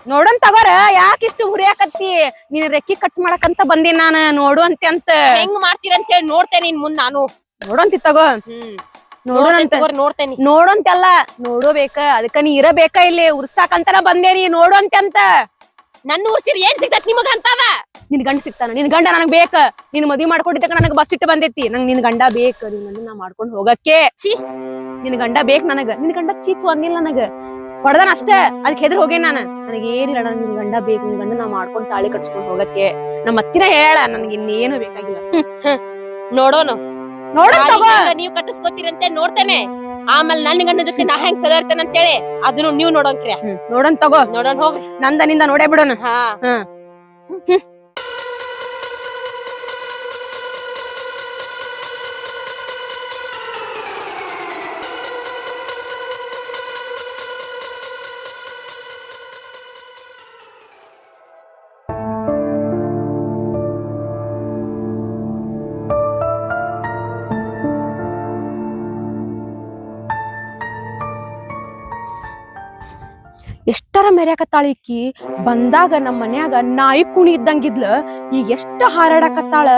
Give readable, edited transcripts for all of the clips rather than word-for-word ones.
ನೋಡನ್ ತಗೋರ ಯಾಕಿಷ್ಟು ಹುರಿಯಾಕತ್ತಿ ನೀನ್ ರೆಕ್ಕಿ ಕಟ್ ಮಾಡಕಂತ ಬಂದಿನ್ ನಾನು ನೋಡು ಅಂತ ಹೆಂಗ್ ಮಾಡ್ತೀರಂತ ಹೇಳಿ ನೋಡ್ತೇನೆ ಇನ್ ಮುಂದ್ ನಾನು ನೋಡಂತಿ ತಗೋ ನೋಡ್ತೇನಿ ನೋಡಂತೆಲ್ಲ ನೋಡೋಬೇಕ ಅದಕ್ಕ ನೀ ಇರಬೇಕ ಇಲ್ಲಿ ಉರ್ಸಾಕಂತಾರ ಬಂದೇನಿ ನೋಡು ಅಂತ ನನ್ನ ಊರ್ಸಿರ್ ಏನ್ ಸಿಗ್ತತ್ ನಿಮಗ ಅಂತದ ನಿನ್ ಗಂಡ ಸಿಗ್ತಾನ ನಿನ್ ಗಂಡ ನನಗ್ ಬೇಕ ನಿನ್ ಮದ್ವಿ ಮಾಡ್ಕೊಂಡಿದ್ದಕ್ಕ ನನಗ್ ಬಸ್ ಇಟ್ಟು ಬಂದೈತಿ ನಂಗ್ ನಿನ್ ಗಂಡ ಬೇಕ ನಾ ಮಾಡ್ಕೊಂಡ್ ಹೋಗಕ್ಕೆ ಛೀ ನಿನ್ ಗಂಡ ಬೇಕ್ ನನಗ ನಿನ್ ಗಂಡ ಚೀತು ಅಂದಿಲ್ಲ ನನಗ ಹೊಡ್ದಾನ ಅಷ್ಟ ಅದಕ್ಕೆ ಹೆದ್ರ ಹೋಗೇನ್ ನನಗ್ ಏನಿಲ್ಲ ನಿನ್ ಗಂಡ ಬೇಕು ನಿನ್ ಗಂಡ ನಾ ಮಾಡ್ಕೊಂಡ್ ತಾಳಿ ಕಟ್ಸ್ಕೊಂಡ್ ಹೋಗಕ್ಕೆ ನಮ್ಮ ಅತ್ತಿನ ಹೇಳ ನನಗೆ ಇನ್ನೇನು ಬೇಕಾಗಿಲ್ಲ ನೋಡೋನು ನೋಡ ನೀವ್ ಕಟ್ಟಿಸ್ಕೊತೀರಂತೆ ನೋಡ್ತೇನೆ ಆಮೇಲೆ ನನ್ನ ಗಂಡ ಜೊತೆ ನಾ ಹೆಂಗ್ ಚಲೋ ಇರ್ತೇನೆ ಅಂತೇಳಿ ಅದನ್ನು ನೀವ್ ನೋಡೋಂಕ್ರಿ ನೋಡನ್ ತಗೋ ನೋಡೋಣ ಹೋಗ್ರಿ ನಿಂದ ನೋಡೇ ಬಿಡೋಣ ಹಾ ಎಷ್ಟರ ಮೆರ್ಯಾಕತ್ತಾಳ ಈಕಿ ಬಂದಾಗ ನಮ್ ಮನ್ಯಾಗ ನಾಯಿ ಕುಣಿ ಇದ್ದಂಗಿದ್ಲ ಈಗ ಎಷ್ಟ ಹಾರಾಡಕತ್ತಾಳ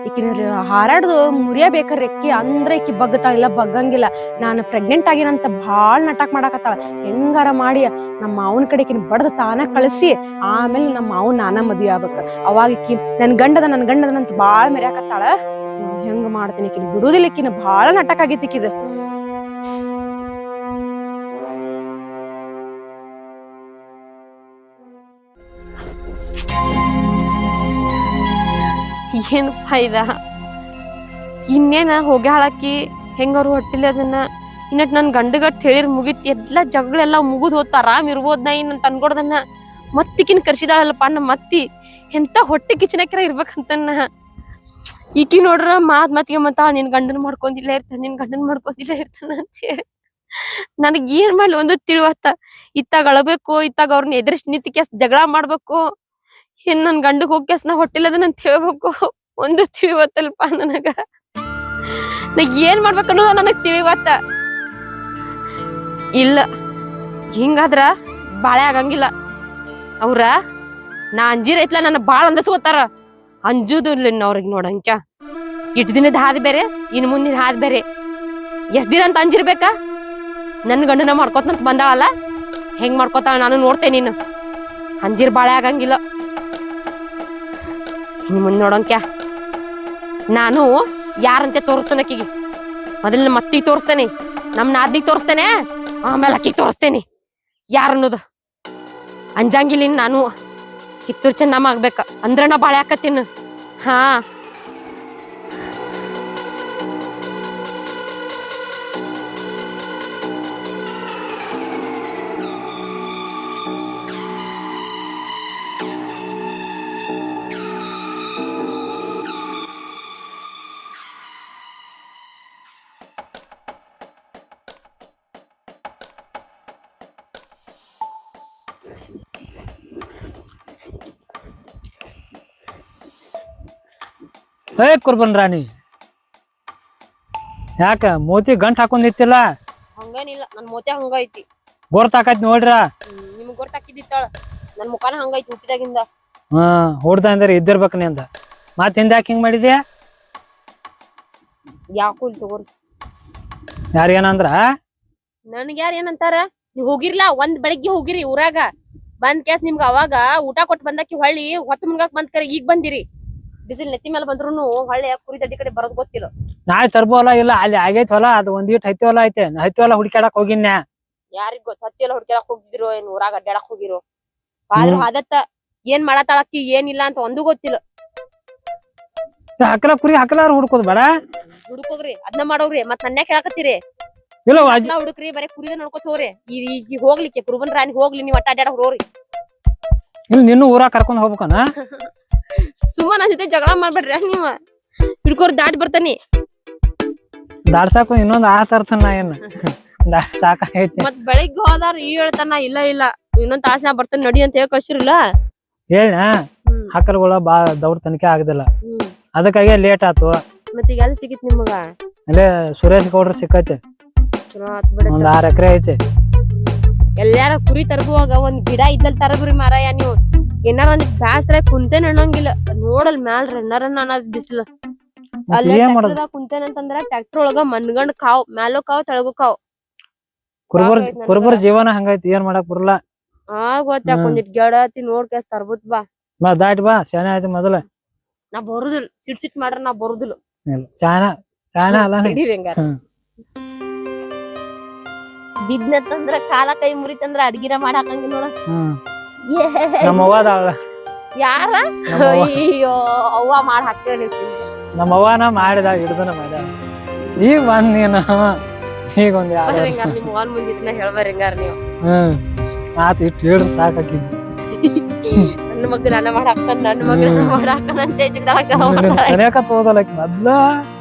ಈಕಿನ ಹಾರಾಡ್ದು ಮುರಿಯಬೇಕ ರೆಕ್ಕಿ ಅಂದ್ರ ಈಕಿ ಬಗ್ಗತಾಳ ಇಲ್ಲ ಬಗ್ಗಂಗಿಲ್ಲ ನಾನು ಪ್ರೆಗ್ನೆಂಟ್ ಆಗಿನಂತ ಬಾಳ್ ನಾಟಕ ಮಾಡಾಕತ್ತಾಳ ಹೆಂಗಾರ ಮಾಡಿ ನಮ್ಮ ಮಾವನ ಕಡೆ ಈಕಿನ ಬಡದ ತಾನ ಕಳಿಸಿ ಆಮೇಲೆ ನಮ್ಮ ಮಾವನ್ ನಾನ ಮದ್ವಿ ಆಗ್ಬೇಕ ಅವಾಗ ಈಕಿ ನನ್ ಗಂಡದನಂತ ಬಾಳ್ ಮೆರ್ಯಾಕತ್ತಾಳ ಹೆಂಗ ಮಾಡ್ತೀನಿ ಈಕಿನ ಬಿಡುದಿಲ್ಲ ಈಕಿನ ಬಾಳ ನಾಟಕ ಆಗೈತಿ ಈಕಿದ ಏನಪ್ಪ ಇದ ಇನ್ನೇನ ಹೋಗ್ಯಾಳಕಿ ಹೆಂಗಾರು ಹೊಟ್ಟಿಲ್ಲ ಅದನ್ನ ಇನ್ನಟ್ ನನ್ ಗಂಡಗಟ್ ಹೇಳಿರ್ ಮುಗಿತ್ ಎಲ್ಲಾ ಜಗಳೆಲ್ಲಾ ಮುಗಿದ್ ಹೋತ್ ಆರಾಮ್ ಇರ್ಬೋದ್ ನಾ ಇನ್ ಅನ್ಕೊಡ್ದನ್ನ ಮತ್ತಿಕಿನ್ ಕರ್ಸಿದಾಳಲ್ಲಪ್ಪ ನಮ್ಮ ಮತ್ತಿ ಎಂತ ಹೊಟ್ಟೆ ಕಿಚನಕ್ರ ಇರ್ಬೇಕಂತನ್ನ ಈಕಿ ನೋಡ್ರ ಮತ್ತಿಗೆ ನಿನ್ ಗಂಡನ್ ಮಾಡ್ಕೊಂಡಿಲ್ಲ ಇರ್ತಾನ ಅಂತ ಹೇಳಿ ನನಗ್ ಏನ್ ಮಾಡ್ಲಿ ಒಂದು ತಿಳಿವತ್ತ ಇತ್ತಾಗ ಅಳಬೇಕು ಇತ್ತಾಗ ಅವ್ರನ್ನ ಎದುರಿಸಿ ನಿಂತಿಕೆ ಜಗಳ ಮಾಡ್ಬೇಕು ಏನ್ ನನ್ ಗಂಡಗ್ ಹೋಗ್ಯಾಸ್ ನಾ ಹೊಟ್ಟಿಲ್ಲದನ್ನ ಅಂತ ಹೇಳ್ಬೇಕು ಒಂದು ತಿಳಿವತ್ತಲ್ಪ ನಾ ಏನ್ ಮಾಡ್ಬೇಕನ್ನೋದ ನನಗ್ ತಿಳಿವತ್ತ ಇಲ್ಲ ಹಿಂಗಾದ್ರ ಬಾಳೆ ಆಗಂಗಿಲ್ಲ ಅವ್ರ ನಾ ಅಂಜಿರ ಐತ್ಲ ನನ್ನ ಬಾಳ ಅಂದಸ್ಕೋತಾರ ಅಂಜುದು ಇಲ್ಲ ಅವ್ರಿಗೆ ನೋಡಂಕ ಇಟ್ ದಿನದ ಹಾದ್ ಬೇರೆ ಇನ್ ಮುಂದಿನ ಹಾದ್ ಬೇರೆ ಎಷ್ಟ್ ದಿನ ಅಂತ ಅಂಜಿರ್ಬೇಕಾ ನನ್ ಗಂಡನ ಮಾಡ್ಕೋತಂತ ಬಂದಾಳಲ್ಲ ಹೆಂಗ್ ಮಾಡ್ಕೋತಾಳ ನಾನು ನೋಡ್ತೇನೆ ನೀನು ಅಂಜಿರ್ ಬಾಳೆ ಆಗಂಗಿಲ್ಲ ಇನ್ ಮುಂದ್ ನೋಡಂಕ್ಯಾ ನಾನು ಯಾರಂತೆ ತೋರಿಸ್ತೇನೆ ಅಕ್ಕಿಗೆ ಮೊದಲ ಮತ್ತಿಗೆ ತೋರಿಸ್ತೇನೆ ನಮ್ ನಾದ್ನಿಗ್ ತೋರಿಸ್ತೇನೆ ಆಮೇಲೆ ಅಕ್ಕಿಗೆ ತೋರಿಸ್ತೇನೆ ಯಾರನ್ನೋದು ಅಂಜಂಗಿಲ್ಲ ನಾನು ಕಿತ್ತೂರ್ ಚೆನ್ನಮ್ಮ ಆಗ್ಬೇಕ ಅಂದ್ರ ನಾ ಬಾಳೆ ಹಾಕತ್ತೀನಿ ಹಾ ಕುರ್ಬನ್ ರಾಣಿ ಯಾಕ ಮೋತಿ ಗಂಟ್ ಹಾಕೊಂಡ್ ನಿಂತಿಲ್ಲ ಹಂಗೇನಿಲ್ಲ ನನ್ ಮೋತೆ ಹಂಗ ಐತಿ ಗೊತ್ತಾಕೈತಿ ನೋಡ್ರ ನಿಮ್ಗ್ ಗೊತ್ತಾಕಿದ್ದಿತ್ತಾಳ ನನ್ ಮುಖಾನ ಹಂಗೈತಿ ಹುಟ್ಟಿದಾಗಿಂದ ಹೊಡ್ದ ಅಂದ್ರೆ ಇದ್ದಿರ್ಬೇಕ ನೀ ಅಂದ ಮತ್ ಹಿಂದ ಯಾಕೆ ಹಿಂಗ್ ಮಾಡಿದ್ಯಾ ಯಾಕೂ ಇಲ್ಲಿ ತಗೋರಿ ಯಾರೇನಂದ್ರ ನನ್ಗ ಯಾರ ಏನಂತಾರ ನೀವ್ ಹೋಗಿರ್ಲಾ ಒಂದ್ ಬೆಳಗ್ಗೆ ಹೋಗಿರಿ ಊರಾಗ ಬಂದ್ ಕೇಸ್ ನಿಮ್ಗ ಅವಾಗ ಊಟ ಕೊಟ್ಟು ಬಂದಕ್ಕೆ ಹೊಳ್ಳಿ ಹೊತ್ತು ಮುನ್ಗಾಕ್ ಬಂದ್ ಕರೆ ಈಗ ಬಂದಿರಿ ಬಿಸಿಲ್ ನೆತ್ತಿ ಮೇಲೆ ಬಂದ್ರು ಹೊಳ್ಳಿ ಕುರಿ ದಡ್ಡಿ ಕಡೆ ಬರೋದ್ ಗೊತ್ತಿಲ್ಲ ನಾಳೆ ತರ್ಬೋಲ್ಲ ಇಲ್ಲ ಅಲ್ಲಿ ಆಗೈತಿ ಹೊಲ ಅದು ಒಂದೀಟ್ ಹತ್ತಿ ಹೊಲ ಐತೆ ಹತ್ತಿ ಹೊಲ ಹುಡುಕ್ಯಾಡಕ್ ಹೋಗಿನ್ಯಾ ಯಾರಿಗ್ ಗೊತ್ತ ಹತ್ತಿ ಎಲ್ಲ ಹುಡ್ಕ್ಯಾಡಕ್ ಹೋಗಿದ್ರು ಏನ್ ಊರಾಗ ಅಡ್ಡಾಡಕ್ ಹೋಗಿರೋ ಆದ್ರೂ ಅದತ್ತ ಏನ್ ಮಾಡತಾಳಕ್ಕಿ ಏನಿಲ್ಲ ಅಂತ ಒಂದು ಗೊತ್ತಿಲ್ಲ ಹಕ್ಕಲ ಕುರಿ ಹಕ್ಕಲಾರ ಹುಡ್ಕೋದ್ ಬೇಡ ಹುಡುಕೋಗ್ರಿ ಅದನ್ನ ಮಾಡೋಗ್ರಿ ಮತ್ ನನ್ಯಾಕ ಹೇಳಕತ್ತೀರಿ ಇಲ್ಲ ಹುಡುಕ್ರಿ ಬರೀ ಕುರಿದ ನೋಡ್ಕೊತ ಹೋಗ್ರಿ ಈಗ ಹೋಗ್ಲಿಕ್ಕೆ ಕುರುಬನ್ ರಾಣಿ ಹೋಗ್ಲಿ ನೀವ್ ಅಟ್ಟ ಅಡ್ಡಾಡಕ್ ಹೋಗ್ರಿ ಇಲ್ಲ ನಿನ್ನೂ ಊರಾಗ ಕರ್ಕೊಂಡ್ ಹೋಗ್ಬೇಕನ ಸುಮ್ಮ ನನ್ ಜೊತೆ ಜಗಳ ಮಾಡ್ಬೇಡ್ರಿ ನೀವ ಹಿಡ್ಕೋರ್ ದಾಟ್ ಬರ್ತಾನಿ ದಾಡ್ಸಾಕು ಇನ್ನೊಂದ್ ತರ್ತನ ಏನ್ ಸಾಕೈತಿ ಮತ್ ಬೆಳಿಗ್ಗೆ ಹೋದಾರ ಈ ಹೇಳ್ತಾನ ಇಲ್ಲ ಇಲ್ಲ ಇನ್ನೊಂದ್ ತಾಸ ಬರ್ತಾನ ನಡಿ ಅಂತ ಹೇಳಿ ಕಳ್ಸಿರಲ್ಲ ಹೇಳ ಹಕ್ಕಲ್ಗಳ ಬಾ ದೌಡ್ ತನಿಖೆ ಆಗದಿಲ್ಲ ಅದಕ್ಕಾಗಿ ಲೇಟ್ ಆತು ಮತ್ ಈಗ ಎಲ್ಲಿ ಸಿಗಿತ್ ನಿಮಗ ಅಲ್ಲೇ ಸುರೇಶ್ ಗೌಡ್ರ ಸಿಕ್ಕೈತಿ ಚಲೋ ಆತ್ ಬಿಡ ಒಂದ್ 6 ಎಕರೆ ಐತಿ ಎಲ್ಲಾರ ಕುರಿ ತರಗುವಾಗ ಒಂದ್ ಗಿಡ ಇದ್ದಲ್ಲಿ ತರಬ್ರಿ ಮಾರಾಯ ನೀವು. ಏನಾರ ಒಂದ್ ಬ್ಯಾಸ್ರ ಕುಂತೇನ್ ಅನ್ನೋಂಗಿಲ್ಲ. ನೋಡಲ್ ಮ್ಯಾಲ್ ರನ್ನರನ್ನ ಅನ್ನೋದ್ ಬಿಸ್ಲು. ಅಲ್ಲಿ ಏನ್ ಮಾಡೋದು ಕುಂತೇನ್ ಅಂತಂದ್ರ ಟ್ರ್ಯಾಕ್ಟರ್ ಒಳಗ ಮನ್ಗಂಡ್ ಕಾವ್ ಮ್ಯಾಲೋ ಕಾವ್ ತೆಳಗು ಕಾವ್. ಕುರುಬರ್ ಜೀವನ ಹಂಗೈತಿ, ಏನ್ ಮಾಡಕ್ ಬರಲ್ಲ. ಗೊತ್ತಾಕ ಒಂದಿಟ್ ಗೆಡತಿ ನೋಡ್ಕೇಸ್ ತರ್ಬುತ್ ಬಾ. ದಾಟಿ ಬಾ, ಶಾನೆ ಆಯ್ತು ಮೊದಲ. ನಾ ಬರುದಿಲ್ಲ, ಸಿಟ್ ಮಾಡ್ರ ನಾ ಬರುದಿಲ್ಲ. ಶಾನ ಅಲ್ಲ ಬಿದ್ನಂದ್ರ ಕಾಲ ಕೈ ಮುರಿತಂದ್ರ ಅಡ್ಗಿರ ಮಾಡಾಕಂಗಿಲ್ಲ ನೋಡ. ನಮ್ಮವ್ವ ಯಾರ ಅಯ್ಯೋ ಅವ್ವ ಮಾಡ್ ಹಾಕಿ ನಮ್ಮವ್ವನ ಮಾಡಿದಾಗ ಹಿಡ್ದನ ಮಾಡ್ಯಾಳ. ಈಗ ಬಂದ್ ನೀನು ಈಗ ಒಂದ್ ನಿಮ್ ಅವ್ವನ್ ಮುಂದಿನ ಹೇಳ್ಬಾರ ಹೆಂಗಾರ ನೀವು. ಆತ ಇಟ್ಟು ಹೇಳ್ರಿ ಸಾಕಾಕಿ. ನನ್ನ ಮಗ ನನ್ನ ಮಾಡಾಕನ್ ನನ್ನ ಮಗ ಮಾಡಾಕನ್ ಅಂತ ಸರಿಯಾಕ ತೋದಲ್ಲ ಮೊದ್ಲ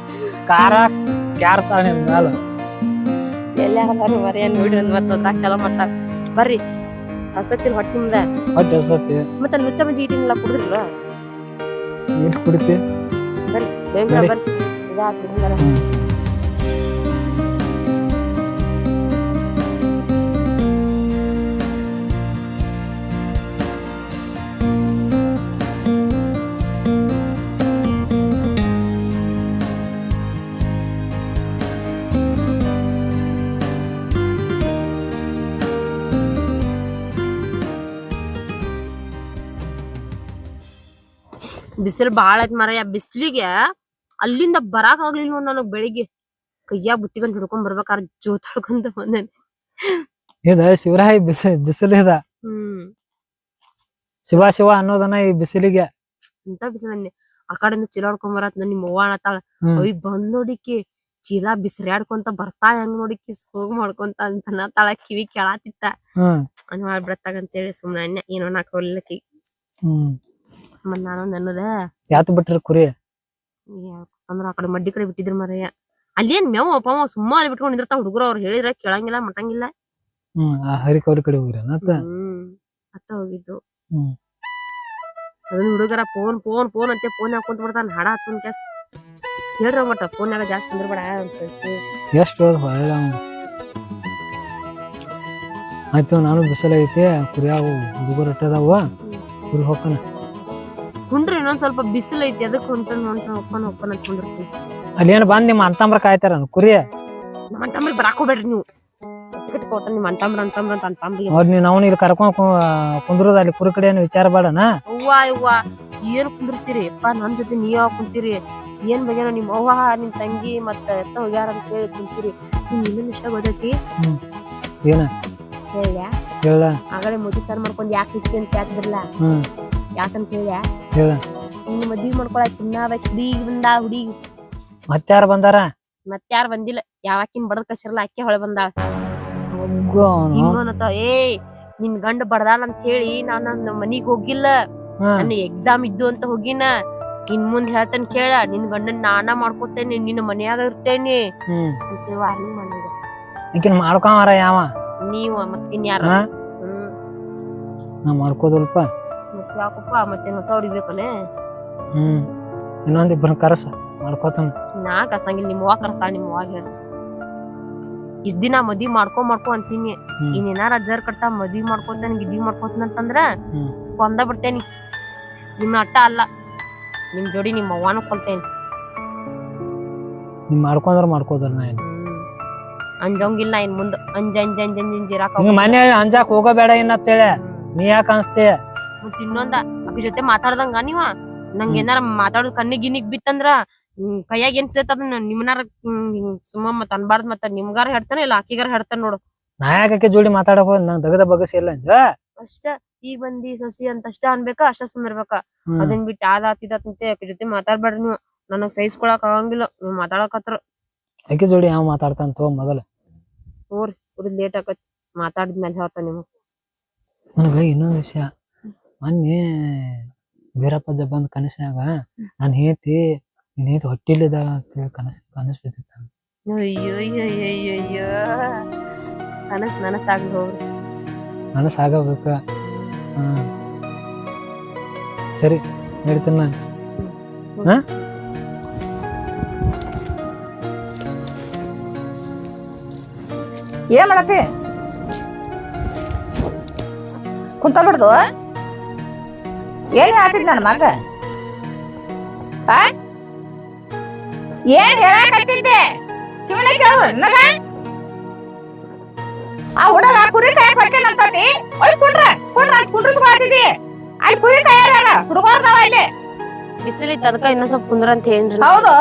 ಕಾರ ಕ್ಯಾರ್ತಾನೆ ಮ್ಯಾಲ ಎಲ್ಲಾರ ಬರ್ರಿ ಮರಿಯ ನೋಡ್ರಿ ಮತ್ತ ಒತ್ತಾಗ ಚಲೋ ಮಾಡ್ತಾರ. ಬರ್ರಿ ಹಸತ್ತಿರ ಹೊಟ್ಟಿ ಮುಂದ ಹೊಟ್ಟೆ ಹಸತಿ ಮತ್ತ ನುಚ್ಚ ಮಜ್ಜಿ ಇಟ್ಟಿನಿಲ್ಲ ಕುಡಿದ್ರಲ್ಲ. ನೀರ್ ಕುಡಿತಿ ಬರ್ರಿ ಬೇಗ ಬರ್ರಿ. ಬಿಸಿಲು ಬಾಳ ಐತ್ ಮಾರಾಯ. ಬಿಸ್ಲಿಗೆ ಅಲ್ಲಿಂದ ಬರಾಕ್ ಆಗ್ಲಿಲ್ಲ ನೋಡ್ ನನಗ್. ಬೆಳಿಗ್ಗೆ ಕೈಯಾಗ ಬುತ್ತಿಗಂಡ್ ಹಿಡ್ಕೊಂಡ್ ಬರ್ಬೇಕಾರ ಜೋತ್ ಹಿಡ್ಕೊಂತ ಬಂದೇನಿ. ಇದ ಶಿವರಾಯಿ ಬಿಸಿಲು ಇದ. ಶಿವ ಶಿವ ಅನ್ನೋದನ್ನ ಈ ಬಿಸಿಲಿಗೆ ಇಂತ ಬಿಸಿಲನ್ನಿ. ಆ ಕಡೆಯಿಂದ ಚೀಲ ಹೊಡ್ಕೊಂಡ್ ಬರತ್ ನಿಮ್ ಅವ್ವ ಅನ್ನತಾಳ. ಅಯ್ಯ ಬಂದ್ ನೋಡಿಕಿ ಚೀಲ ಬಿಸಿರಾಡ್ಕೊಂತ ಬರ್ತಾ ಹೆಂಗ್ ನೋಡಿಕಿ ಹೋಗ್ ಮಾಡ್ಕೊಂತ ಅಂತ ತಾಳ ಕಿವಿ ಕೇಳಾತಿತ್ತ. ಮಾಡ್ಬಿಡತ್ತಾಗ ಅಂತೇಳಿ ಸುಮ್ನೆ ಏನೋ ನಾಕೋಲ್ಲಕಿ. ಮತ್ ನಾನೊಂದ್ ಅನ್ನೋದ ಯಾತ್ ಬಿಟ್ರಿ ಕುರಿ ಅಂದ್ರ ಆ ಕಡೆ ಮಡ್ಡಿ ಕಡೆ ಬಿಟ್ಟಿದ್ರ ಮಾರಾಯ. ಅಲ್ಲೇನ್ ಮೇವ್ ಪಾವ ಸುಮ್ಮ ಅಲ್ಲಿ ಬಿಟ್ಕೊಂಡ್ ನಿಂದಿರ್ತಾವ ಹುಡುಗರು. ಅವ್ರು ಹೇಳಿದ್ರ ಕೇಳಂಗಿಲ್ಲ ಮಟಂಗಿಲ್ಲ. ಹರಿಕವ್ರಿ ಕಡೆ ಹೋಗ್ರಿ ಅತ್ತ ಹೋಗಿದ್ದು. ಅದನ್ನ ಹುಡುಗರ ಫೋನ್ ಫೋನ್ ಫೋನ್ ಅಂತ ಫೋನ್ ಹಾಕೊಂತ ಬಿಡ್ತಾನ ಹಾಡ ಹಚ್ಕೊಂಡ್ ಕ್ಯಾಸ್. ಹೇಳ್ರಿ ಮಟ್ಟ ಫೋನ್ಯಾಗ ಜಾಸ್ತಿ ಕುಂದ್ರಬೇಡ ಅಂತ. ಎಷ್ಟು ಹೊಳ್ಳ ಆಯ್ತು. ನಾನು ಬಿಸಿಲ ಐತಿ ಕುರಿಯಾವು ಹುಡುಗರು ಇಟ್ಟದಾವ ಕುರಿ ಹೋಗ್ತಾನ. ಹುಂಡ್ರಿ ಇನ್ನೊಂದ್ ಸ್ವಲ್ಪ ಬಿಸಿಲು ಐತಿ ಅದಕ್ಕೆ ಹೊಪ್ಪನ್ ಅಂತ ಕುಂದಿರ್ತೀವಿ. ಅಲ್ಲೇನ್ ಬಂದ್ ನಿಮ್ ಅಂತಂಬ್ರ ಕಾಯ್ತಾರ ಕುರಿ. ನಮ್ಮ ಅಂತಂಬ್ರಿ ಬರಾಕ್ ಹೋಗ್ಬೇಡ್ರಿ ನೀವು. ಕೊಟ್ಟ ನಿಮ್ ಅಂತಂಬ್ರ ಅಂತಂಬ್ರಿ ಅವ್ರ ನೀನ್ ಅವ್ನ ಇಲ್ಲಿ ಕರ್ಕೊಂಡ್ ಕುಂದ್ರದ ಅಲ್ಲಿ ಕುರಿ ಕಡೆ ಏನು ವಿಚಾರ ಬೇಡನ. ಅವ್ವ ಏನ್ ಕುಂದಿರ್ತೀರಿ ಅಪ್ಪ ನನ್ ಜೊತೆ ನೀವ್ ಯಾವಾಗ ಕುಂತೀರಿ? ಏನ್ ಬಗ್ಗೆನ ನಿಮ್ ಅವ್ವ ನಿಮ್ ತಂಗಿ ಮತ್ತ ಎತ್ತ ಹೋಗ್ಯಾರ ಅಂತ ಹೇಳಿ ಕುಂತೀರಿ. ನಿಮ್ ಇನ್ನೊಂದ್ ಇಷ್ಟ ಗೊತ್ತೈತಿ ಏನ ಹೇಳ ಆಗಲೇ ಮೋದಿ ಸಾರ್ ಮಾಡ್ಕೊಂಡ್ ಯಾಕೆ ಇಷ್ಟ ಅಂತ ಯಾಕಿದ್ರಲ್ಲ ಯಾಕಂತ ಹೇಳ್ಯ ನಿನ್ನ ಮದ್ವಿ ಮಾಡ್ಕೊಳಕ್ ತಿನ್ನಬೇಕು ಹುಡುಗಿ ಬಂದ ಹುಡುಗಿ. ಮತ್ತಾರ ಬಂದಾರ? ಮತ್ತಾರ ಬಂದಿಲ್ಲ. ಯಾವಾಕಿನ್ ಬಡದ್ ಕಸಿರಲ್ಲ ಅಕ್ಕಿ ಹೊಳೆ ಬಂದಾಳ. ಏಯ್ ನಿನ್ ಗಂಡ ಬಡದಾಳ ಅಂತ ಹೇಳಿ ನಾನ್ ನನ್ನ ಮನಿಗ್ ಹೋಗಿಲ್ಲ. ನನ್ನ ಎಕ್ಸಾಮ್ ಇದ್ದು ಅಂತ ಹೋಗಿನ. ಇನ್ ಮುಂದ್ ಹೇಳ್ತೇನೆ ಕೇಳ. ನಿನ್ ಗಂಡನ್ ನಾನ ಮಾಡ್ಕೊತೇನೆ, ನಿನ್ನ ಮನ್ಯಾಗ ಇರ್ತೇನೆ ವಾರ್ನಿಂಗ್ ಮಾಡಿದ. ಮಾಡ್ಕೊಂಬಾರ ಯಾವ ನೀವ ಮತ್ತಿನ್ ಯಾರ? ನಾ ಮಾಡ್ಕೋದಲ್ಪ. ಮತ್ ಯಾಕಪ್ಪ ಮತ್ತೇನ್ ಹೊಸ ಹೊಡಿಬೇಕನೆ? ಇನ್ನೊಂದಿಬ್ಬರ ಕರಸ ಮಾಡ್ಕೋತಾನ. ನಾ ಕರ್ಸಂಗಿಲ್ಲ. ನಿಮ್ಮ ಅವ್ವ ಕರ್ಸ. ನಿಮ್ಮ ಅವ್ವಾಗ ಹೇಳ ಇಷ್ಟ ದಿನ ಮದ್ವಿ ಮಾಡ್ಕೊ ಅಂತೀನಿ. ಇನ್ನೇನಾರ ಅಜ್ಜಾರ್ ಕಟ್ಟ ಮದ್ವಿ ಮಾಡ್ಕೊತೇನೆ ಗಿದ್ವಿ ಮಾಡ್ಕೊತೇನೆ ಅಂತಂದ್ರ ಕೊಂದ ಬಿಡ್ತೇನಿ. ನಿಮ್ಮ ಅಟ್ಟ ಅಲ್ಲ ನಿಮ್ ಜೋಡಿ ನಿಮ್ಮ ಅವ್ವಾನು ಕೊಲ್ತೇನಿ. ನೀವ್ ಮಾಡ್ಕೊಂಡ್ರ ಮಾಡ್ಕೋದಲ್ಲ. ನಾ ಅಂಜಂಗಿಲ್ಲ ಇನ್ ಮುಂದ್ ಅಂಜಿರಾಕ ಮನೆ ಅಂಜಾಕ್ ಹೋಗಬೇಡ ಇನ್ನತ್ತೇಳೆ. ನೀ ಯಾಕ ಅನ್ಸ್ತೇ? ಮತ್ ಇನ್ನೊಂದ ಅಕ್ಕಿ ಜೊತೆ ಮಾತಾಡ್ದಂಗ ನೀವ ನಂಗ ಏನಾರ ಮಾತಾಡೋದ್ ಕಣ್ಣಿಗ್ ಗಿನಿಗ್ ಬಿತ್ತಂದ್ರ ಕೈಯಾಗ ಏನ್ ಸೇತದ ನಿಮ್ನಾರ ಸುಮ್ಮ ಮತ್ ಅನ್ಬಾರ್ದ್. ಮತ್ತ ನಿಮ್ಗಾರ ಹೇಳ್ತಾನ ಇಲ್ಲ ಆಕಿಗಾರ ಹೇಳ್ತಾನ ನೋಡು. ನಾ ಯಾಕೆ ಜೋಡಿ ಮಾತಾಡಕ್ ಹೋದ್ ನಂಗ್ ದಗದ ಬಗಸಿ ಇಲ್ಲ ಅಷ್ಟ. ಈಗ ಬಂದಿ ಸೊಸಿ ಅಂತ ಅಷ್ಟ ಅನ್ಬೇಕ, ಅಷ್ಟ ಸುಮ್ಮಿರ್ಬೇಕ. ಅದನ್ ಬಿಟ್ಟು ಆದಾತಿದಂತೆ ಅಕ್ಕಿ ಜೊತೆ ಮಾತಾಡ್ಬೇಡ್ರಿ ನೀವು. ನನಗ್ ಸಹಿಸ್ಕೊಳಕ್ ಆಗಂಗಿಲ್ಲ ನೀವ್ ಮಾತಾಡಕತ್ರ. ಅಕ್ಕಿ ಜೋಡಿ ಯಾವ ಮಾತಾಡ್ತಾನ ತಗೋ ಮೊದಲ. ಹೋರಿ ಕುಡಿದ್ ಲೇಟ್ ಆಕತ್. ಮಾತಾಡಿದ್ಮೇಲೆ ಹೇಳ್ತ ನಿಮಗ್. ನನಗ ಇನ್ನೊಂದ್ ವಿಷಯ. ಮೊನ್ನೆ ವೀರಪ್ಪಜ್ಜ ಬಂದ್ ಕನಸ್ನ್ಯಾಗ ನಾನ್ ಹೇತಿ ನೀನ್ ಹೇತಿ ಹೊಟ್ಟಿಲಿದ್ದಾಳ ಅಂತ ಕನಸ್ ಬಿದ್ದಿತ್ತ. ಅಯ್ಯೋ ನನಸಾಗ್ಲಿ ಹೋಗ್ರಿ. ನನಸಾಗಬೇಕ. ಸರಿ ಹೇಳ್ತೀನಿ ನಾನು. ಏನ್ ಮಾಡತಿ? ಕುಂತ ಬಿಡ್ದು ಏನ್ ಹೇಳ್ತಿದ್ ನನ್ನ ಮಗ ಆ? ಏನ್ ಹೇಳಕತ್ತಿದ್ದೆ ಕಿವಿನ ಕೇಳು ನನಗ ಆ ಹುಡುಗ ಕುರಿ ಕಾಯಕ್ ಹೊಕ್ಕೇನಂತತಿ ಒಯ್ ಕುಂಡ್ರಸ್ಕೊಳತಿದ್ದಿ ಅಲ್ಲಿ ಕುರಿ ಕಾಯಾರ ಹುಡುಗರ್ದವ ಇಲ್ಲಿ ಬಿಸಿಲಿತ್ತು ಅದಕ್ಕ ಇನ್ನೊಂದ್ ಸ್ವಲ್ಪ ಕುಂದ್ರ ಅಂತ ಹೇಳ್ರಿ ಹೌದು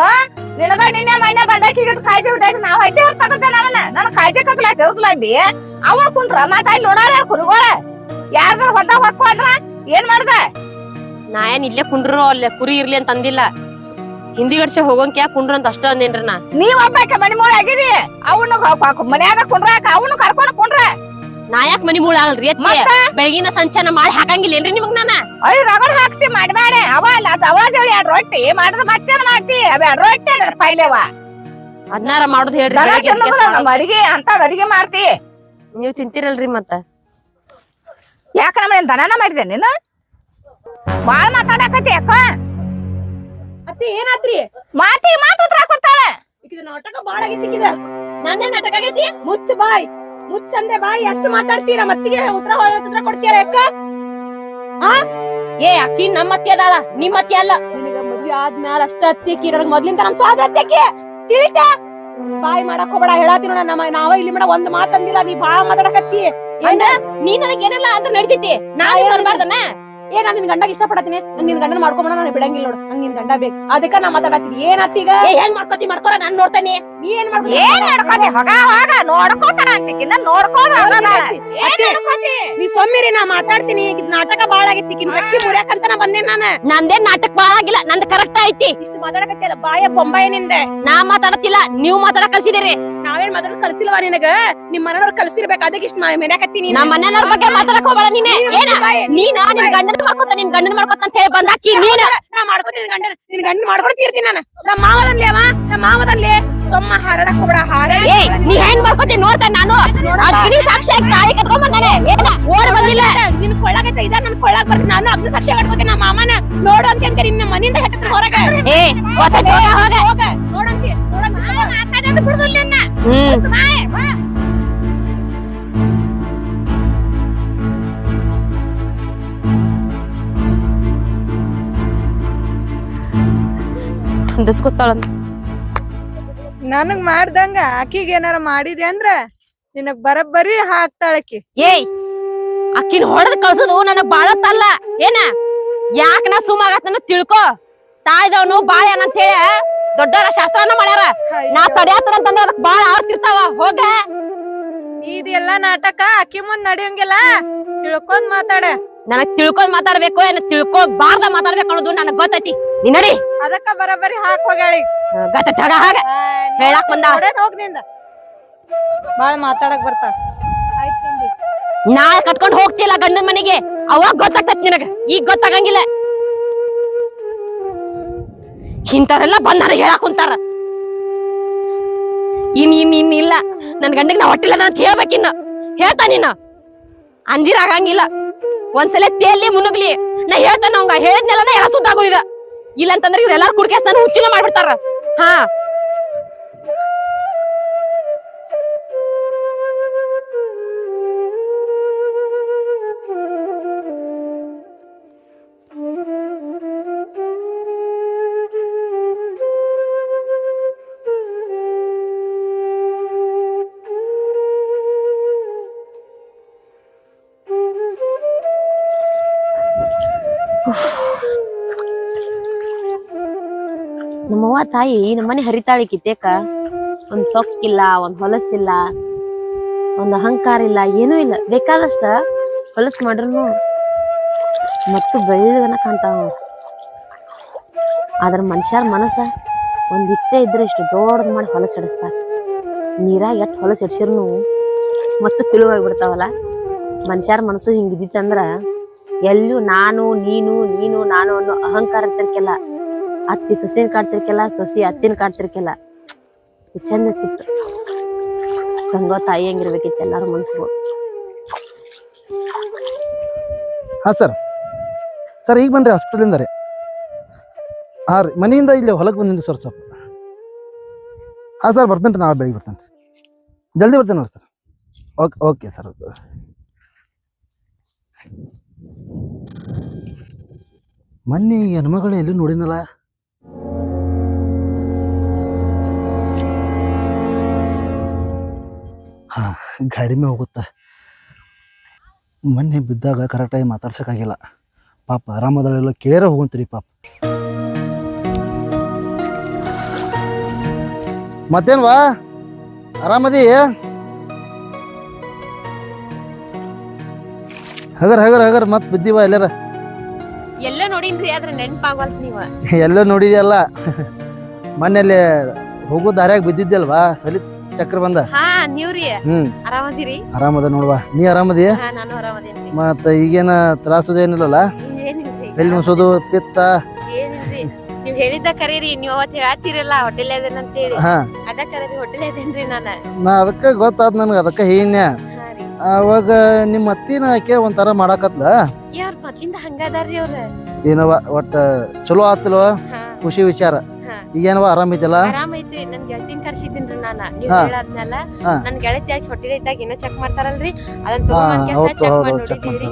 ನಿನಗ ನಿನ್ನೆ ಮನೆ ಬಂದಾಕಿ ಕಾಯ್ಜಿ ಬಿಟ್ಟಾಕಿ ನಾವ್ ಹಟ್ಟಿ ಹೊರ ತಗದೇನ ಅವನ ನನ್ ಕಾಯ್ಜಿ ಕಕ್ಲ ತಿರುಗ್ಲಂದಿ ಅವಳು ಕುಂದ್ರ ಮತ್ತ ಅಲ್ಲಿ ನೋಡಾರ ಕುರಿಗೋಳ ಯಾರ್ದಾರ ಹೊಲ್ದಾಗ ಹೊಕ್ಕು ಅಂದ್ರ ಏನ್ ಮಾಡ್ದ ನಾ ಏನ್ ಇಲ್ಲೇ ಕುಂಡ್ರು ಅಲ್ಲೇ ಕುರಿ ಇರ್ಲಿ ಅಂತ ಅಂದಿಲ್ಲ ಹಿಂದಿ ಗಡ್ಸೆ ಹೋಗೋಂಕ್ ಯಾಕೆ ಕುಂಡ್ರು ಅಂತ ಅಷ್ಟ ಅಂದೇನ್ರಿ ನಾ ನೀವ್ ಒಬ್ಬಾಕ ಮನಿ ಮೂಳ ಆಗಿದಿ ಅವನು ಮನ್ಯಾಗ ಕುಂಡ್ರಾಕ ಅವನು ಕರ್ಕೊಂಡ್ ಕುಂಡ್ರ ನಾ ಯಾಕೆ ಮನಿ ಮೂಳ ಆಗಲ್ರಿ ಬೆಳಗಿನ ಸಂಚಾನ ಮಾಡಿ ಹಾಕಂಗಿಲ್ಲ ಏನ್ರಿ ನಿಮಗ್ ನಾನ ಅಯ್ಯ ರಗಡ್ ಹಾಕ್ತಿ ಮಾಡ್ಬೇಡ ಅವ ಅಲ್ಲ ಅವಳ ಜವಳಿ ಎರಡ್ ರೊಟ್ಟಿ ಮಾಡಿದ ಮತ್ತೇನ್ ಮಾಡ್ತಿ ಅವ ಎರಡ್ ರೊಟ್ಟಿ ಪೈಲೆವ ಅದ್ನಾರ ಮಾಡುದ್ ಹೇಳ್ರಿ ಬೆಳಗ್ಗೆ ಎದ್ದ್ ಕೆಲ್ಸ ಮಾಡಿ. ಅಡಿಗೆ ಅಂತ ಅಡಿಗೆ ಮಾಡ್ತಿ ನೀವ್ ತಿಂತಿರಲ್ರಿ ಮತ್ತ ಯಾಕ ನಮ್ಮ ದನನ ಮಾಡಿದೆ ನೀನು ಬಾಳ ಮಾತಾಡಕತ್ತಿ ಯಾಕ ಅತ್ತಿ ಏನಾತ್ರಿ ಮಾತು ಉತ್ತರ ಕೊಡ್ತಾಳೆ ಈಗ ನಾಟಕ ಬಾಳ ಆಗೈತಿ ನಂದೇ ನಾಟಕ ಆಗೈತಿ ಮುಚ್ಚ ಬಾಯ್ ಮುಚ್ಚಂದೆ ಬಾಯಿ ಅಷ್ಟು ಮಾತಾಡ್ತೀರಾ ಮತ್ತಿಗೆ ಉತ್ತರ ಕೊಡ್ತೀರ ಯಾಕ ಏ ಅಕ್ಕಿ ನಮ್ಮ ಅತ್ತಿ ಅದಾಳ ನಿಮ್ ಅತ್ತಿ ಅಲ್ಲ ನಿನಗ ಮದ್ವೆ ಆದ್ಮ್ಯಾಲ ಅಷ್ಟ ಅತ್ತಿಕ್ಕಿ ನನಗ ಮೊದ್ಲಿಂದ ನಮ್ ಸ್ವಾದ ಅತ್ತಿಕ್ಕಿ ತಿಳಿತಾ ಬಾಯಿ ಮಾಡಕ್ ಹೋಗ್ಬೇಡ ಹೇಳಾತಿ ನೋಡ ನಾವ ಇಲ್ಲಿ ಮೇಡ ಒಂದ್ ಮಾತಂದಿಲ್ಲ ನೀ ಬಾಳ ಮಾತಾಡಕತ್ತಿ ಅಂದ್ರ ನೀ ನನಗ್ ಏನೆಲ್ಲ ಅಂತ ನಡ್ತೈತಿ ನಾ ಬರ್ಬಾರ್ದನ ಏ ನಾನ್ ನಿನ್ ಗಂಡಗ ಇಷ್ಟ ಪಡತೀನಿ ನನ್ ನಿನ್ ಗಂಡನ ಮಾಡ್ಕೊಂಬ ನಾನು ಬಿಡಂಗಿಲ್ಲ ನೋಡು ನಂಗ್ ನಿನ್ ಗಂಡ ಬೇಕು ಅದಕ್ಕ ನಾ ಮಾತಾಡತ್ತೀನಿ ಏನಾತೀಗ ಏನ್ ಮಾಡ್ಕೋರ ನಾನ್ ನೋಡ್ತಾನೆ ನೀ ಏನ್ ಮಾಡ್ಕೊ ಏನ್ ನಡ್ಕೋತಿ ಹೋಗ ನೋಡ್ಕೋತಾರ ಅಂತಿಕಿನ್ನ ನೋಡ್ಕೋದ್ರ ನೀ ಸೊಮ್ಮಿರಿ ನಾ ಮಾತಾಡ್ತೀನಿ ಈಗ ನಾಟಕ ಬಾಳ ಆಗೈತಿ ಈಗ ಅಕ್ಕಿ ಮುರ್ಯಾಕಂತ ನಾ ಬಂದೇನ್ ನಾನು ನಂದೇನ್ ನಾಟಕ ಬಾಳ ಆಗಿಲ್ಲ ನಂದ್ ಕರೆಕ್ಟ್ ಐತಿ ಇಷ್ಟು ಮಾತಾಡಕತ್ತಿಯಲ್ಲ ಬಾಯ ಬೊಂಬಾಯಿ ನಿಂದೆ ನಾ ಮಾತಾಡತಿಲ್ಲ ನೀವ್ ಮಾತಾಡಕ್ ಕಲ್ಸಿದಿರಿ ನಾವೇನ್ ಮಾತಾಡೋದ್ ಕಲ್ಸಿಲ್ವಾ ನಿನಗ ನಿಮ್ ಮನೆಯವ್ರು ಕಲ್ಸಿರ್ಬೇಕು ಅದಕ್ಕೆ ಇಷ್ಟ ಮೆನ್ಯಾಕತ್ತೀನಿ ನಮ್ ಮನೆಯವ್ರ ಬಗ್ಗೆ ಮಾತಾಡಕ್ ಹೋಗ್ಬೇಡ ನೀನೆ ಏನ ನೀನ ನಿನ್ ಗಂಡನ ಮಾಡ್ಕೊತ ಅಂತ ಹೇಳಿ ಬಂದಾಕಿ ನೀನ ನಾ ಮಾಡ್ಕೊತೀನಿ ನಿನ್ ಗಂಡನ ಮಾಡ್ಕೊಡ್ತಿರ್ತೀನಿ ನಾನು ನಮ್ಮ ಮಾವದಲ್ಲಿ ಸೊಮ್ಮ ಹಾರಾಡಕ್ ಹೋಗ್ಬೇಡ ಏ ನೀ ಹೆಂಗ್ ಮಾಡ್ಕೊತೀನಿ ನೋಡ್ತೇನೆ ನಾನು ಅಗ್ನಿ ಸಾಕ್ಷಿಯಾಗಿ ತಾಳಿ ಕಟ್ಕೊಂಡ್ ಬಂದಾನೆ ಏನ ಓಡ್ ಬಂದಿಲ್ಲ ನಿನ್ ಕೊಳ್ಳಾಗೈತ ಇದ ನನ್ ಕೊಳ್ಳಾಗ ಬರ್ತೀನಿ ನಾನು ಅಗ್ನಿ ಸಾಕ್ಷಿ ಕಟ್ಕೋತೀನಿ ನಮ್ಮ ಮಾಮನ ನೋಡು ಅಂತ ಅಂತಾರೆ ನಿನ್ನ ಮನೆಯಿಂದ ಹೆಟ್ಟತ್ರ ಹೊರಗೆ ಏ ಗೊತ್ತಾಯ್ತು ಹೋಗ ಹೋಗ ನೋಡಂತಿ ಬಿಡುದಿಲ್ಲ ಹೊಂದಿಸ್ಕೊತಾಳಂತ ನನಗ್ ಮಾಡ್ದಂಗ ಆಕಿಗೆ ಏನಾರ ಮಾಡಿದೆ ಅಂದ್ರ ನಿನಗ್ ಬರಬ್ಬರಿ ಹಾಕ್ತಾಳಕಿ ಏಯ್ ಅಕ್ಕಿನ ಹೊಡೆದ್ ಕಳ್ಸೋದು ನನಗ್ ಬಾಳತ್ತಲ್ಲ ಏನ ಯಾಕ ನಾ ಸುಮಾಗತ್ತನ ತಿಳ್ಕೊ ತಾಯ್ದವನು ಬಾಳ ಏನಂತ ಹೇಳಿ ದೊಡ್ಡವರ ಶಾಸ್ತ್ರನ ಮಾಡ್ಯಾರ ನಾ ತಡ್ಯಾತನಂತಂದ್ರ ಅದಕ್ ಬಾಳ ಆಗ್ತಿರ್ತಾವ ಹೋಗ ಇದೆಲ್ಲಾ ನಾಟಕ ಆಕಿ ಮುಂದ್ ನಡೆಯಂಗಿಲ್ಲ ತಿಳ್ಕೊಂಡ್ ಮಾತಾಡ ನನಗ್ ತಿಳ್ಕೊಂಡ್ ಮಾತಾಡ್ಬೇಕು ಏನ ತಿಳ್ಕೊಬಾರ್ದ ಮಾತಾಡ್ಬೇಕು ಅನ್ನೋದು ನನಗ್ ಗೊತ್ತೈತಿ ನೀ ನಡಿ ಅದಕ್ಕ ಬರಬ್ಬರಿ ಹಾಕ್ ಹೋಗ್ಯಾಳಿ ಗೊತ್ತೈತಿ ಹೋಗ ಹಾಗ ಹೇಳಾಕ್ ಬಂದ ಹೋಗ್ ನಿಂದ ಬಾಳ ಮಾತಾಡಕ್ ಬರ್ತಾಳ ನಾಳೆ ಕಟ್ಕೊಂಡ್ ಹೋಗ್ತಿಲ್ಲ ಗಂಡನ ಮನೆಗೆ ಅವಾಗ ಗೊತ್ತಾಗ್ತೈತಿ ನಿನಗ ಈಗ ಗೊತ್ತಾಗಂಗಿಲ್ಲ ಇಂಥವ್ರೆಲ್ಲ ಬಂದಾರ ಹೇಳಾಕ್ ಕುಂತಾರ ಇಲ್ಲ ನನ್ ಗಂಡಗ್ ನಾ ಹೊಟ್ಟಿಲ್ಲ ಅಂತ ಹೇಳ್ಬೇಕಿನ್ನ ಹೇಳ್ತಾನಿನ್ನ ಅಂಜಿರ ಆಗಂಗಿಲ್ಲ ಒಂದ್ಸಲ ತೇಲಿ ಮುನುಗ್ಲಿ ನಾ ಹೇಳ್ತಾನ ಅವಂಗ ಹೇಳಿದ್ನೆಲ್ಲ ಎಲ್ಲ ಸುದ್ದಾಗೋ ಈಗ ಇಲ್ಲ ಅಂತಂದ್ರೆ ಇವ್ರೆಲ್ಲಾರು ಕುಡ್ಕೇಸ್ ನಾನು ಹುಚ್ಚಿನ ಮಾಡ್ಬಿಡ್ತಾರ ಹಾ ನಮ್ಮವ್ವ ತಾಯಿ ನಮ್ಮನೆ ಹರಿತಾಳಿ ಕಿತ್ತೇಕ ಒಂದ್ ಸೊಕ್ಕಿಲ್ಲ ಒಂದ್ ಹೊಲಸಿಲ್ಲ ಒಂದ್ ಅಹಂಕಾರ ಇಲ್ಲ ಏನೂ ಇಲ್ಲ ಬೇಕಾದಷ್ಟ ಹೊಲಸ್ ಮಾಡ್ರು ಮತ್ತು ಬೆಳ್ಳಗನ ಕಾಣ್ತಾವ ಆದ್ರ ಮನುಷ್ಯರ ಮನಸ್ಸ ಒಂದ್ ಇಟ್ಟೆ ಇದ್ರೆ ಇಷ್ಟು ದೊಡ್ಡದ್ ಮಾಡಿ ಹೊಲಸ್ ಹಿಡಿಸ್ತಾರ ನೀರಾಗ ಎಷ್ಟ್ ಹೊಲಸ್ ಹಿಡ್ಸಿರ್ನು ಮತ್ತು ತಿಳಿವಾಗ್ಬಿಡ್ತಾವಲ್ಲ ಮನುಷ್ಯರ ಮನಸ್ಸು ಹಿಂಗಿದ್ದಿತ್ತಂದ್ರ ಎಲ್ಲೂ ನಾನು ನೀನು ನಾನು ಅನ್ನೋ ಅಹಂಕಾರ ಇರ್ತಿರ್ಕೆಲ್ಲ ಅತ್ತಿ ಸೊಸೆನ್ ಕಾಡ್ತಿರ್ಕೆಲ್ಲ ಸೊಸಿ ಅತ್ತಿನ ಕಾಡ್ತಿರ್ಕೆಲ್ಲ ಚಂದ ಇರ್ತಿತ್ತು ಗಂಗೋ ತಾಯಿ ಹೆಂಗಿರ್ಬೇಕಿತ್ತು ಎಲ್ಲಾರು ಮನ್ಸುಗಳು ಹಾಂ ಸರ್ ಈಗ ಬನ್ರಿ ಹಾಸ್ಪಿಟಲಿಂದ ರೀ ಹಾಂ ರೀ ಮನೆಯಿಂದ ಇಲ್ಲಿ ಹೊಲಕ್ಕೆ ಬಂದಿದ್ದು ಸರ್ ಸ್ವಲ್ಪ ಹಾಂ ಸರ್ ಬರ್ತೇನೆ ರೀ ನಾಳೆ ಬೆಳಿಗ್ಗೆ ಬರ್ತೇನೆ ರೀ ಜಲ್ದಿ ಬರ್ತೇನೆ ನೋಡಿ ಸರ್ ಓಕೆ ಸರ್ ಮೊನ್ನೆ ಈ ಹೆಣ್ಮಗಳು ಎಲ್ಲಿ ನೋಡಿನಲ್ಲ. ಹಾ, ಗಾಡಿ ಮೇಲೆ ಹೋಗುತ್ತಾ. ಮೊನ್ನೆ ಬಿದ್ದಾಗ ಕರೆಕ್ಟಾಗಿ ಮಾತಾಡ್ಸೋಕ್ಕಾಗಿಲ್ಲ. ಪಾಪ ಆರಾಮದಲ್ಲೆಲ್ಲ ಕೇಳ್ಯಾರ ಹೋಗುತ್ತೀರಿ ಪಾಪ. ಮತ್ತೇನ್ವಾ ಆರಾಮದಿ? ಹಗರ್ ಮತ್ ಬಿದ್ದೀವ ಎಲ್ಲಾರ? ಎಲ್ಲ ನೋಡಿನ್ರಿ ಆದ್ರ ನೆನ್ಪಾಗವಲ್ತ್ ನೀವ. ಎಲ್ಲೋ ನೋಡಿದ್ಯಲ್ಲ. ಮೊನ್ನೆಲ್ಲಿ ಹೋಗೋ ದಾರ್ಯಾಗ ಬಿದ್ದಿದ್ದಲ್ವಾ, ಸಲಿ ಚಕ್ರ ಬಂದ. ಹಾ ನೀವ್ರಿ ಆರಾಮದಿರಿ? ಆರಾಮದ ನೋಡ್ವಾ, ನೀ ಆರಾಮದಿ? ಹಾ ನಾನು ಆರಾಮದೇನ್ರಿ. ಮತ್ತ ಈಗೇನ ತ್ರಾಸದೇನಿಲ್ಲಲ್ಲ? ಏನಿಲ್ರಿ, ಎಲ್ಲಿ ನುಸೋದು ಪಿತ್ತ ಏನಿಲ್ರಿ. ನೀವ್ ಹೇಳಿದ್ದ ಕರೀರಿ, ನೀವ್ ಅವತ್ ಹೇಳತ್ತೀರಲ್ಲ ಹೋಟೆಲ್ ಅದೇನ ಅಂತ ಹೇಳಿ. ಹಾ, ಅದ ಕರೀರಿ, ಹೋಟೆಲ್ ಅದೇನ್ರಿ ನಾನ. ನಾ ಅದಕ್ಕ ಗೊತ್ತಾದ್ ನನ್ಗ, ಅದಕ್ಕ ಹೇನ್ಯ. ಹಾ ರೀ. ಅವಾಗ ನಿಮ್ಮ ಅತ್ತಿನ ಆಕೆ ಒಂಥರ ಮಾಡಾಕತ್ಲ. ಯಾರ್ ಮೊದ್ಲಿಂದ ಹಂಗದಾರ್ರಿ ಅವ್ರ? ಏನವ ಒಟ್ಟ ಚಲೋ ಆತಲ್ವ, ಖುಷಿ ವಿಚಾರ. ಈಗೇನವ ಆರಾಮಿದ್ದಲ್ಲ? ಆರಾಮ್ ಐತ್ರಿ. ನನ್ ಗೆಳತಿನ ಕರ್ಸಿದ್ದೀನ್ರಿ ನಾನ. ನೀವ್ ಹಾ. ಹೇಳಾದ್ನಲ್ಲ, ಹಾ. ನನ್ ಗೆಳತಿ ಆಗಿ ಹೋಟೆಲ್ ಇದ್ದಾಗ ಏನೋ ಚೆಕ್ ಮಾಡ್ತಾರಲ್ರಿ, ಅದನ್ನ ತಗೊಂಡ್ ಚೆಕ್ ಮಾಡಿ ನೋಡಿದೀವ್ರಿ.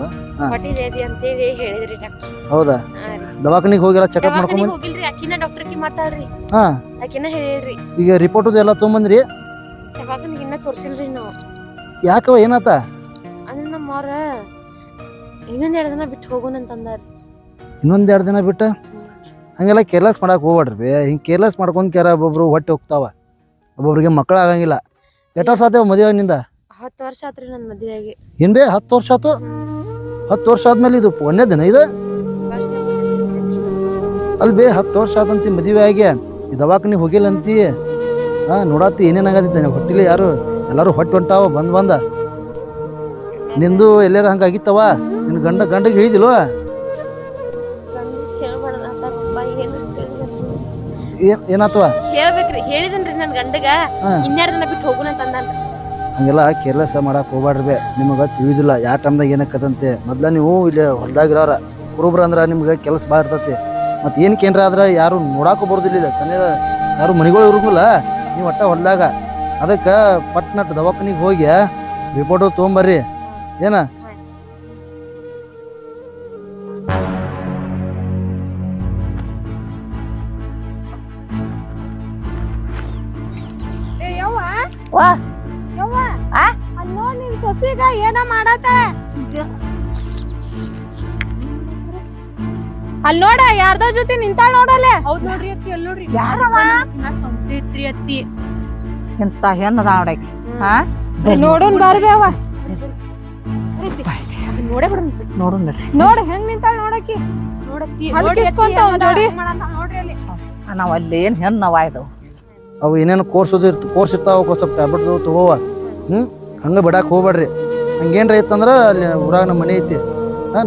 ಹೋಟೆಲ್ ಏದಿ ಅಂತೇಳಿ ಹೇಳಿದ್ರಿ ಡಾಕ್ಟರ್. ಹೌದಾ? ಹಾ ರೀ. ದವಾಖಾನಿಗೆ ಹೋಗಿಲ್ಲ, ಚೆಕಪ್ ದವಾಖಾನಿಗ್ ಮಾಡ್ಕೊಂಡ್ ಹೋಗಿಲ್ರಿ, ಅಕ್ಕಿನ ಡಾಕ್ಟರ್ ಕಿ ಮಾತಾಡ್ರಿ. ಹಾ, ಅಕ್ಕಿನ ಹೇಳಿಲ್ರಿ. ಈಗ ರಿಪೋರ್ಟ್ ಎಲ್ಲ ತೊಗೊಂಬಂದ್ರಿ? ದವಾಖಾನಿಗ್ ಇನ್ನ ತೋರ್ಸಿಲ್ರಿ ನಾವು. ಯಾಕವ ಏನಾತ? ಅಂದ್ರೆ ನಮ್ಮವ್ರ ಇನ್ನೊಂದ್ 2 ದಿನ ಬಿಟ್ಟು ಹೋಗೋಣ ಅಂತಂದಾರ್ರಿ. ಇನ್ನೊಂದ್ 2 ದಿನ ಬಿಟ್ಟು? ಹಂಗೆಲ್ಲ ಕೇರ್ಲೆಸ್ ಮಾಡಕ್ ಹೋಗ್ಬೇಡ್ರಿ. ಹಿಂಗೆ ಕೇರ್ಲೆಸ್ ಮಾಡ್ಕೊಂಡ್ ಒಬ್ಬೊಬ್ರು ಹೊಟ್ಟೆ ಹೋಗ್ತಾವ, ಒಬ್ಬೊಬ್ರಿಗೆ ಮಕ್ಕಳು ಆಗಂಗಿಲ್ಲ. ಎಷ್ಟು ವರ್ಷ ಆತೇವ ಮದುವೆ ನಿಂದ? 10 ವರ್ಷ ಆತ್ರಿ ನನ್ ಮದ್ವೆಯಾಗಿ. ಏನ್ ಬೇ 10 ವರ್ಷ ಆತು? 10 ವರ್ಷ ಆದ್ಮೇಲೆ ಇದು ಒಂದೇ ದಿನ ಇದು? ಅಲ್ಲಿ ಬೇ 10 ವರ್ಷ ಆದಂತಿ ಮದುವೆ ಆಗಿ ಈ ದವಾಖಾನಿಗೆ ಹೋಗಿಲ್ಲ ಅಂತಿ. ಹಾ, ನೋಡತ್ತಿ ಏನೇನಾಗತ್ತಿದ್ದಾನೆ ಹೊಟ್ಟಿಲಿ. ಯಾರು ಎಲ್ಲಾರು ಹೊಟ್ಟೆ ಹೊಂಟಾವ ಬಂದ. ನಿಂದು ಎಲ್ಲಾರ ಹಂಗಾಗಿತ್ತವ? ನಿನ್ ಗಂಡಗೆ ಹೇಳಿದಿಲ್ವ? ಏನಾತವ? ಹೇಳ್ಬೇಕ್ರಿ, ಹೇಳಿದನ್ರಿ ನನ್ ಗಂಡಗ. ಇನ್ನೆರಡು ದಿನ ಬಿಟ್ಟು ಹೋಗೋಣ ಅಂತಂದ್ರಿ. ಹಂಗೆಲ್ಲ ಕೇರ್ಲೆಸ್ ಮಾಡಕ್ ಹೋಗ್ಬಾಡ್ರಿ ಬೇ. ನಿಮಗ ತಿಳಿದಿಲ್ಲ ಯಾವ ಟೈಮ್ದಾಗ ಏನಕ್ಕದಂತೆ. ಮೊದ್ಲ ನೀವು ಇಲ್ಲಿ ಹೊಲ್ದಾಗಿರೋರ ಕುರುಬ್ರ ಅಂದ್ರ ನಿಮ್ಗೆ ಕೆಲಸ ಭಾಳ ಇರ್ತತಿ. ಮತ್ತೆ ಏನಕ್ಕೇನ್ರ ಆದ್ರ ಯಾರು ನೋಡಾಕ ಬರೋದಿಲ್ಲ, ಸನೇದ ಯಾರು ಮನಿಗಳು ಇರೋಂಗಿಲ್ಲ. ನೀವು ಒಟ್ಟ ಹೊಲ್ದಾಗ. ಅದಕ್ಕೆ ಪಟ್ನಟ್ ದವಾಖಾನಿಗೆ ಹೋಗಿ ರಿಪೋರ್ಟು ತೊಗೊಂಬರ್ರಿ. ಏನ? ನಿನ್ ಸೊಸಿಗ ಏನ ಮಾಡತ್ತಾಳೆ? ಅಲ್ಲಿ ನೋಡ, ಯಾರ್ದ ಜೊತೆ ನಿಂತಾಳ ನೋಡಲೆ. ಹೌದ್ ನೋಡ್ರಿ ಅತ್ತಿ, ಅಲ್ಲಿ ನೋಡ್ರಿ. ಯಾರವ? ಸಂಸೆ ಐತ್ರಿ ಅತ್ತಿ. ಎಂತ ಹೆಣ್ಣದ ನೋಡಕಿ. ಹಾ, ನೋಡೋನ್ ಬಾರ್ಬಿ ಅವ. ನೋಡೇ ಬಿಡ. ನೋಡು ನೋಡ ಹೆಂಗ್ ನಿಂತಾಳ ನೋಡಕಿ. ನೋಡತ್ತಿ ಅಲ್ಲಿ ಕಿಸ್ಕೊಂತ ಅವ್ನ್ ಜೋಡಿ. ನೋಡ್ರಿ ಅಲ್ಲಿ. ನಾವ್ ಅಲ್ಲಿ ಏನ್ ಹೆಣ್ಣವ ಇದು? ಅವು ಏನೇನು ಕೋರ್ಸ್ ಇರ್ತಾವ, ಸ್ವಲ್ಪ ಟ್ಯಾಬ್ಲೆಟ್ ತಗೋವ. ಹಂಗೆ ಬಿಡಾಕ್ ಹೋಗ್ಬೇಡ್ರಿ. ಹಂಗೇನ್ರ ಐತಂದ್ರ ಅಲ್ಲಿ ಊರಾಗ ನಮ್ಮ ಮನೆ ಐತಿ.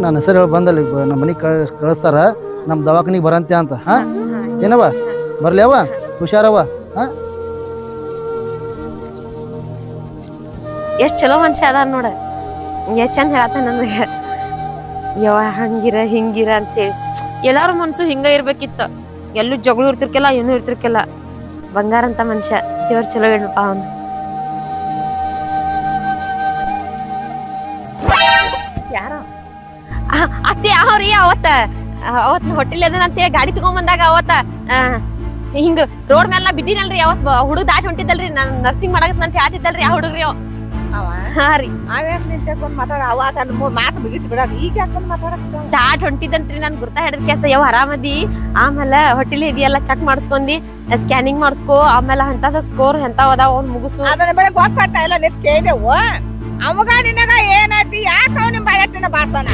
ನನ್ನ ಹೆಸರು ಹೇಳಿ ಬಂದಲ್ಲಿ ನಮ್ಮ ಮನೆಗೆ ಕಳಿಸ್ತಾರ. ನಮ್ಮ ದವಾಖಾನಿಗೆ ಬರಂತೆ ಅಂತ. ಹಾ, ಏನವ? ಬರ್ಲಿ ಅವ, ಹುಷಾರವ. ಹಾ, ಎಷ್ಟ್ ಚಲೋ ಮನುಷ್ಯ ಅದ ನೋಡ. ಎಷ್ಟ್ ಚಂದ ಹೇಳತ್ತ ನನಗ, ಯವ ಹಂಗಿರ ಹಿಂಗಿರ ಅಂತೇಳಿ. ಎಲ್ಲಾರು ಮನ್ಸು ಹಿಂಗ ಇರ್ಬೇಕಿತ್ತ. ಎಲ್ಲೂ ಜಗಳು ಇರ್ತಿರ್ಕಿಲ್ಲ, ಏನೂ ಇರ್ತಿರ್ಕಿಲ್ಲ. ಬಂಗಾರ ಅಂತ ಮನುಷ್ಯ. ದೇವ್ರ ಚಲೋ ಹೇಳಪ್ಪ ಅವನು. ಯಾರೋ ಅತ್ತೆ ಅವ್ರಿ ಅವತ್ತ ಹೋಟೆಲ್ ಅದನ ಅಂತ ಗಾಡಿ ತಗೊಂಬಂದಾಗ ಅವತ್ತ ಹಿಂಗ ರೋಡ್ ಮೇಲೆ ಬಿದ್ದಿನಲ್ರಿ. ಅವತ್ ಹುಡುಗ ದಾಟಿ ಹೊಂಟಿದ್ದಲ್ರಿ, ನಾನ್ ನರ್ಸಿಂಗ್ ಮಾಡಕತ್ ಅಂತ ಹೇಳ್ತಿದ್ದಲ್ರಿ ಆ ಹುಡುಗ್ರಿ ಅವ. ಹಾ ರೀ, ಮಾತು ಮುಗಿಸಿ ಬಿಡ. ಈಗ ಯಾಕೊಂಡ್ ಮಾತಾಡಕ್ ದಾಟ್ ಹೊಂಟಿದಂತ್ರಿ. ನನ್ ಗುರ್ತಾ ಹಿಡಿದ ಕೆಸ ಯಾವ ಆರಾಮದಿ. ಆಮೇಲೆ ಹೊಟ್ಟಿಲಿ ಇದೆಲ್ಲ ಚೆಕ್ ಮಾಡಿಸ್ಕೊಂಡಿ, ಸ್ಕ್ಯಾನಿಂಗ್ ಮಾಡಿಸ್ಕೋ. ಆಮೇಲೆ ಅಂತದ ಸ್ಕೋರ್ ಎಂತಾವ ಅದಾವ ಅವ್ನ್ ಮುಗಿಸು. ಅದನ್ನ ಬೆಳೆ ಗೊತ್ತಾಗ್ತಾ ಇಲ್ಲ. ನಿಂತ್ ಕೇಳಿದೆವು. ಅವಾಗ ನಿನಗ ಏನೈತಿ? ಯಾಕ ಅವ್ನ ಬಾಯಟ್ಟಿನ ಭಾಷಣ?